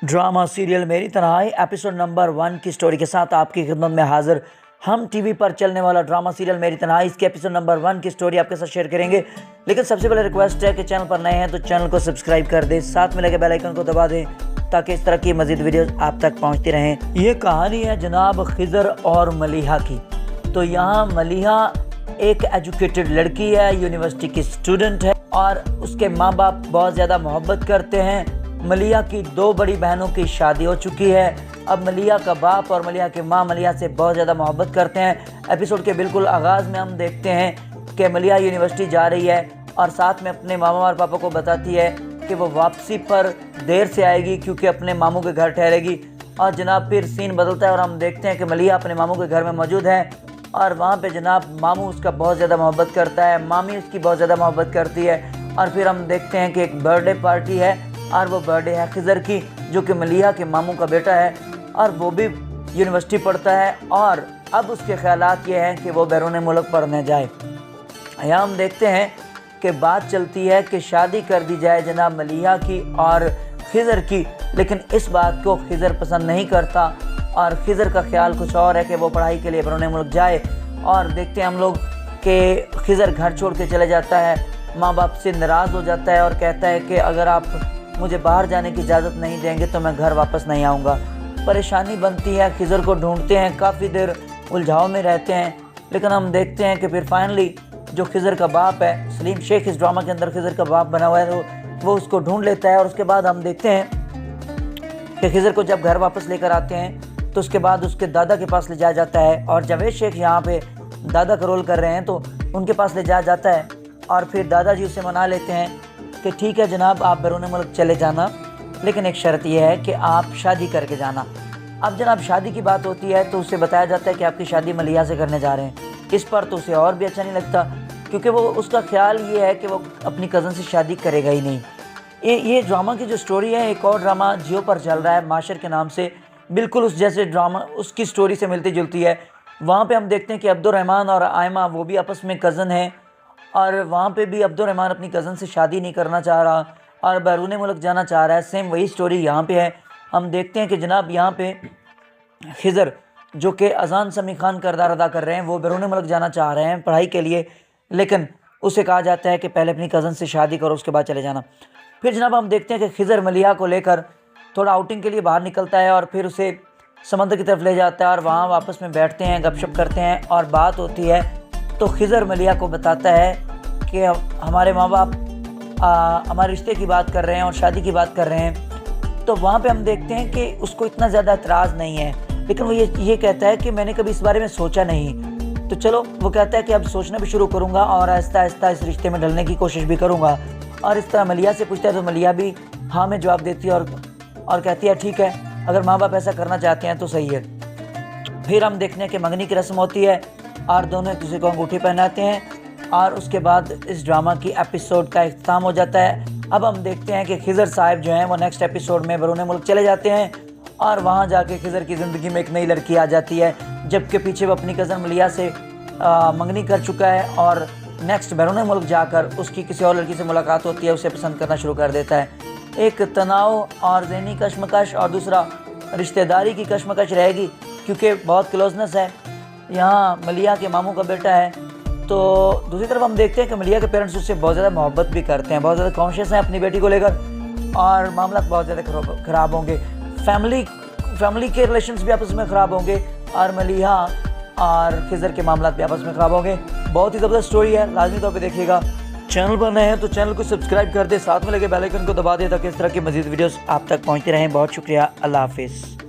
Drama serial मेरी तन्हाई episode number 1 की स्टोरी के साथ आपकी खिदमत में हाजिर। हम टीवी पर चलने वाला ड्रामा सीरियल मेरी तन्हाई इसके एपिसोड नंबर 1 की स्टोरी आपके साथ शेयर करेंगे। लेकिन सबसे पहले रिक्वेस्ट है कि चैनल पर नए हैं तो चैनल को सब्सक्राइब कर दें, साथ में लगे बेल आइकन को दबा दें ताकि इस तरह की मजीद वीडियोस आप तक पहुंचती रहें। ये कहानी है जनाब खिजर और मलिहा की। तो यहाँ मलिहा एक एजुकेटेड लड़की है, यूनिवर्सिटी की स्टूडेंट है और उसके माँ बाप बहुत ज़्यादा मोहब्बत करते हैं। मलिहा की 2 बड़ी बहनों की शादी हो चुकी है। अब मलिहा का बाप और मलिहा की माँ मलिहा से बहुत ज़्यादा मोहब्बत करते हैं। एपिसोड के बिल्कुल आगाज़ में हम देखते हैं कि मलिहा यूनिवर्सिटी जा रही है और साथ में अपने मामा और पापा को बताती है कि वो वापसी पर देर से आएगी क्योंकि अपने मामू के घर ठहरेगी। और जनाब फिर सीन बदलता है और हम देखते हैं कि मलिहा अपने मामू के घर में मौजूद है और वहाँ पे जनाब मामू उसका बहुत ज़्यादा मोहब्बत करता है, मामी उसकी बहुत ज़्यादा मोहब्बत करती है। और फिर हम देखते हैं कि एक बर्थडे पार्टी है और वो बर्थडे है खिजर की, जो कि मलिहा के मामू का बेटा है और वो भी यूनिवर्सिटी पढ़ता है। और अब उसके ख्यालात ये हैं कि वो बैरून मुल्क पढ़ने जाए। यहाँ हम देखते हैं कि बात चलती है कि शादी कर दी जाए जनाब मलिहा की और खिजर की, लेकिन इस बात को खिजर पसंद नहीं करता और खिजर का ख्याल कुछ और है कि वो पढ़ाई के लिए बैरून मुल्क जाए। और देखते हैं हम लोग कि खिजर घर छोड़ के चले जाता है, माँ बाप से नाराज़ हो जाता है और कहता है कि अगर आप मुझे बाहर जाने की इजाज़त नहीं देंगे तो मैं घर वापस नहीं आऊँगा। परेशानी बनती है, खिजर को ढूंढते हैं, काफ़ी देर उलझाव में रहते हैं। लेकिन हम देखते हैं कि फिर फाइनली जो खिजर का बाप है, सलीम शेख इस ड्रामा के अंदर खिजर का बाप बना हुआ है, तो वो उसको ढूंढ लेता है। और उसके बाद हम देखते हैं कि खिजर को जब घर वापस लेकर आते हैं तो उसके बाद उसके दादा के पास ले जाया जाता है। और जावेद शेख यहाँ पे दादा का रोल कर रहे हैं तो उनके पास ले जाया जाता है और फिर दादाजी उसे मना लेते हैं कि ठीक है जनाब, आप बैरून मुल्क चले जाना, लेकिन एक शर्त यह है कि आप शादी करके जाना। अब जनाब शादी की बात होती है तो उसे बताया जाता है कि आपकी शादी मलिहा से करने जा रहे हैं। इस पर तो उसे और भी अच्छा नहीं लगता क्योंकि वो उसका ख्याल ये है कि वो अपनी कज़न से शादी करेगा ही नहीं। ये ड्रामा की जो स्टोरी है, एक और ड्रामा जियो पर चल रहा है माशर के नाम से, बिल्कुल उस जैसे ड्रामा उसकी स्टोरी से मिलती जुलती है। वहाँ पे हम देखते हैं कि अब्दुर्रहमान और आयमा वो भी आपस में कज़न हैं और वहाँ पे भी अब्दुर्रहमान अपनी कज़न से शादी नहीं करना चाह रहा और बैरून मुल्क जाना चाह रहा है। सेम वही स्टोरी यहाँ पे है। हम देखते हैं कि जनाब यहाँ पे खिजर जो कि अजान समी खान किरदार अदा कर रहे हैं, वो बैरून मुल्क जाना चाह रहे हैं पढ़ाई के लिए, लेकिन उसे कहा जाता है कि पहले अपनी कज़न से शादी करो उसके बाद चले जाना। फिर जनाब हम देखते हैं कि खिजर मलिहा को लेकर थोड़ा आउटिंग के लिए बाहर निकलता है और फिर उसे समंदर की तरफ ले जाता है और वहाँ वापस में बैठते हैं, गपशप करते हैं और बात होती है। तो खिजर मलिहा को बताता है कि हमारे माँ बाप हमारे रिश्ते की बात कर रहे हैं और शादी की बात कर रहे हैं। तो वहाँ पे हम देखते हैं कि उसको इतना ज़्यादा एतराज़ नहीं है, लेकिन वो ये कहता है कि मैंने कभी इस बारे में सोचा नहीं। तो चलो, वो कहता है कि अब सोचना भी शुरू करूँगा और आहिस्ता आहिस्ता इस रिश्ते में ढलने की कोशिश भी करूँगा। और इस तरह मलिहा से पूछता है तो मलिहा भी हाँ में जवाब देती है और कहती है ठीक है, अगर माँ बाप ऐसा करना चाहते हैं तो सही है। फिर हम देखते हैं कि मंगनी की रस्म होती है और दोनों एक दूसरे को अंगूठी पहनाते हैं और उसके बाद इस ड्रामा की एपिसोड का इख्तिताम हो जाता है। अब हम देखते हैं कि खिजर साहब जो हैं वो नेक्स्ट एपिसोड में बैरून मुल्क चले जाते हैं और वहाँ जाके खिजर की ज़िंदगी में एक नई लड़की आ जाती है, जबकि पीछे वो अपनी कज़न मलिहा से मंगनी कर चुका है और नेक्स्ट बैरून मुल्क जाकर उसकी किसी और लड़की से मुलाकात होती है, उसे पसंद करना शुरू कर देता है। एक तनाव और ज़हनी कशमकश और दूसरा रिश्तेदारी की कशमकश रहेगी क्योंकि बहुत क्लोजनेस है। यहाँ मलिहा के मामू का बेटा है। तो दूसरी तरफ हम देखते हैं कि मलिहा के पेरेंट्स उससे बहुत ज़्यादा मोहब्बत भी करते हैं, बहुत ज़्यादा कॉन्शियस हैं अपनी बेटी को लेकर और मामला बहुत ज़्यादा ख़राब होंगे। फैमिली के रिलेशंस भी आपस में ख़राब होंगे और मलिहा और खिजर के मामला भी आपस में ख़राब होंगे। बहुत ही ज़बरदस्त स्टोरी है, लाजमी तौर पर देखिएगा। चैनल पर नए हैं तो चैनल को सब्सक्राइब कर दे, साथ में लगे बेल आइकन को दबा दे ताकि इस तरह की मज़ीद वीडियोस आप तक पहुंचते रहें। बहुत शुक्रिया, अल्लाह हाफिज़।